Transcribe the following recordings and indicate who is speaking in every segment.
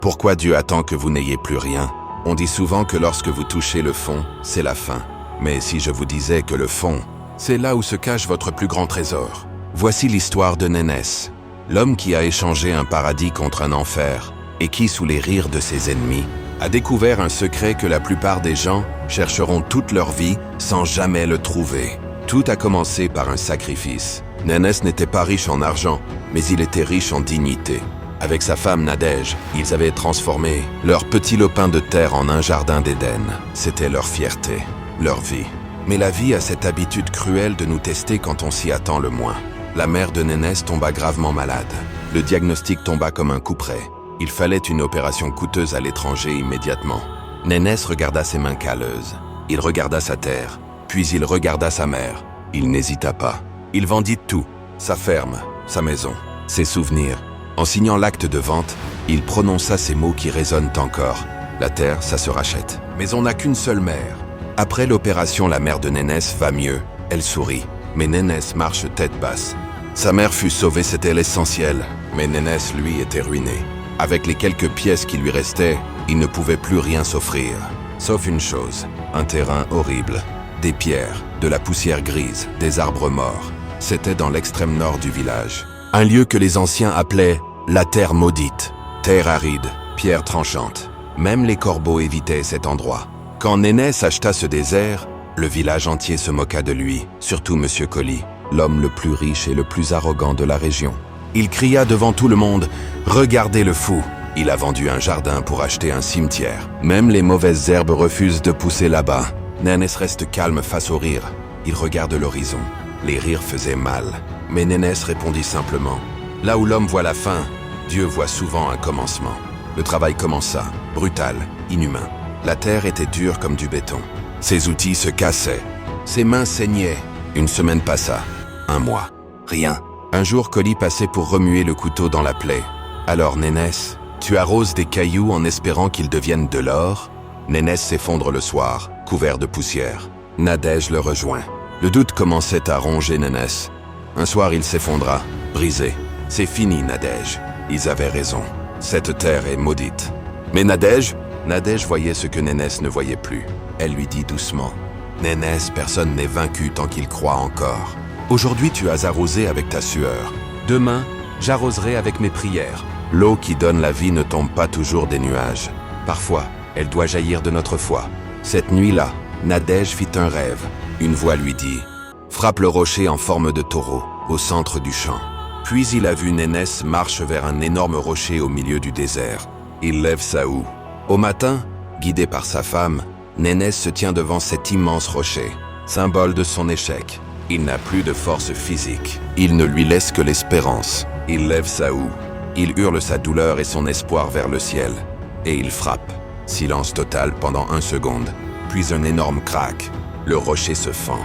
Speaker 1: Pourquoi Dieu attend que vous n'ayez plus rien? On dit souvent que lorsque vous touchez le fond, c'est la fin. Mais si je vous disais que le fond, c'est là où se cache votre plus grand trésor. Voici l'histoire de Nénès, l'homme qui a échangé un paradis contre un enfer et qui, sous les rires de ses ennemis, a découvert un secret que la plupart des gens chercheront toute leur vie sans jamais le trouver. Tout a commencé par un sacrifice. Nénès n'était pas riche en argent, mais il était riche en dignité. Avec sa femme Nadège, ils avaient transformé leur petit lopin de terre en un jardin d'Éden. C'était leur fierté, leur vie. Mais la vie a cette habitude cruelle de nous tester quand on s'y attend le moins. La mère de Nénès tomba gravement malade. Le diagnostic tomba comme un coup près. Il fallait une opération coûteuse à l'étranger immédiatement. Nénès regarda ses mains calleuses. Il regarda sa terre, puis il regarda sa mère. Il n'hésita pas. Il vendit tout, sa ferme, sa maison, ses souvenirs. En signant l'acte de vente, il prononça ces mots qui résonnent encore. La terre, ça se rachète. Mais on n'a qu'une seule mère. Après l'opération, la mère de Nénès va mieux. Elle sourit. Mais Nénès marche tête basse. Sa mère fut sauvée, c'était l'essentiel. Mais Nénès, lui, était ruiné. Avec les quelques pièces qui lui restaient, il ne pouvait plus rien s'offrir. Sauf une chose, un terrain horrible. Des pierres, de la poussière grise, des arbres morts. C'était dans l'extrême nord du village. Un lieu que les anciens appelaient la terre maudite. Terre aride, pierre tranchante. Même les corbeaux évitaient cet endroit. Quand Nénès acheta ce désert, le village entier se moqua de lui, surtout Monsieur Colli, l'homme le plus riche et le plus arrogant de la région. Il cria devant tout le monde « Regardez le fou !» Il a vendu un jardin pour acheter un cimetière. Même les mauvaises herbes refusent de pousser là-bas. Nénès reste calme face aux rires. Il regarde l'horizon. Les rires faisaient mal. Mais Nénès répondit simplement « Là où l'homme voit la fin, Dieu voit souvent un commencement. » Le travail commença, brutal, inhumain. La terre était dure comme du béton. Ses outils se cassaient. Ses mains saignaient. Une semaine passa. Un mois. Rien. Un jour, Colli passait pour remuer le couteau dans la plaie. Alors, Nénès, tu arroses des cailloux en espérant qu'ils deviennent de l'or? Nénès s'effondre le soir, couvert de poussière. Nadège le rejoint. Le doute commençait à ronger Nénès. Un soir, il s'effondra, brisé. C'est fini, Nadège. Ils avaient raison. Cette terre est maudite. Mais Nadège voyait ce que Nénès ne voyait plus. Elle lui dit doucement « Nénès, personne n'est vaincu tant qu'il croit encore. Aujourd'hui, tu as arrosé avec ta sueur. Demain, j'arroserai avec mes prières. L'eau qui donne la vie ne tombe pas toujours des nuages. Parfois, elle doit jaillir de notre foi. Cette nuit-là, Nadège fit un rêve. Une voix lui dit « Frappe le rocher en forme de taureau, au centre du champ. » Puis il a vu Nénès marche vers un énorme rocher au milieu du désert. Il lève sa houe. Au matin, guidé par sa femme, Nénès se tient devant cet immense rocher, symbole de son échec. Il n'a plus de force physique. Il ne lui laisse que l'espérance. Il lève sa houe. Il hurle sa douleur et son espoir vers le ciel. Et il frappe. Silence total pendant 1 seconde. Puis un énorme crack. Le rocher se fend.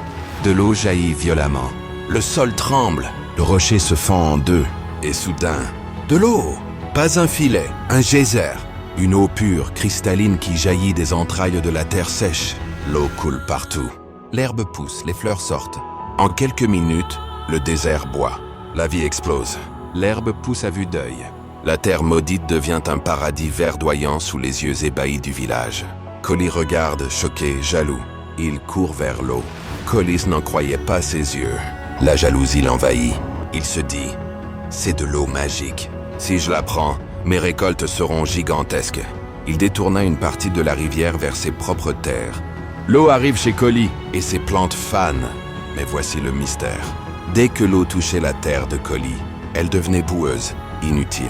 Speaker 1: De l'eau jaillit violemment. Le sol tremble. Le rocher se fend en deux. Et soudain, de l'eau. Pas un filet, un geyser. Une eau pure, cristalline qui jaillit des entrailles de la terre sèche. L'eau coule partout. L'herbe pousse, les fleurs sortent. En quelques minutes, le désert boit. La vie explose. L'herbe pousse à vue d'œil. La terre maudite devient un paradis verdoyant sous les yeux ébahis du village. Colli regarde, choqué, jaloux. Il court vers l'eau. Colli n'en croyait pas ses yeux. La jalousie l'envahit. Il se dit « C'est de l'eau magique. Si je la prends, mes récoltes seront gigantesques. » Il détourna une partie de la rivière vers ses propres terres. L'eau arrive chez Colli et ses plantes fanent. Mais voici le mystère. Dès que l'eau touchait la terre de Colli, elle devenait boueuse, inutile.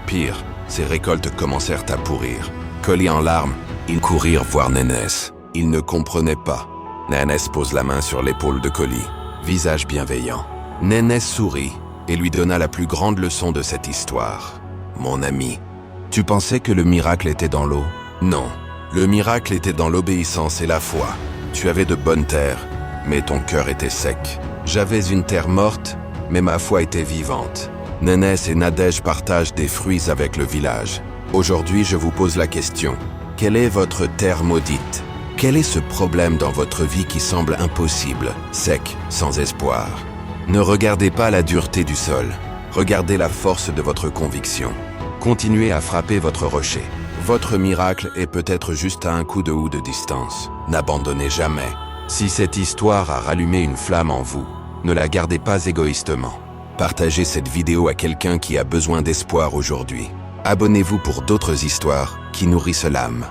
Speaker 1: Pire, ses récoltes commencèrent à pourrir. Colli en larmes, ils courirent voir Nénès. Ils ne comprenaient pas. Nénès pose la main sur l'épaule de Colli, visage bienveillant. Nénès sourit et lui donna la plus grande leçon de cette histoire. « Mon ami, tu pensais que le miracle était dans l'eau? Non, le miracle était dans l'obéissance et la foi. Tu avais de bonnes terres, mais ton cœur était sec. J'avais une terre morte, mais ma foi était vivante. Nénès et Nadège partagent des fruits avec le village. Aujourd'hui, je vous pose la question. Quelle est votre terre maudite? Quel est ce problème dans votre vie qui semble impossible, sec, sans espoir? Ne regardez pas la dureté du sol. Regardez la force de votre conviction. Continuez à frapper votre rocher. Votre miracle est peut-être juste à un coup de houe de distance. N'abandonnez jamais. Si cette histoire a rallumé une flamme en vous, ne la gardez pas égoïstement. Partagez cette vidéo à quelqu'un qui a besoin d'espoir aujourd'hui. Abonnez-vous pour d'autres histoires qui nourrissent l'âme.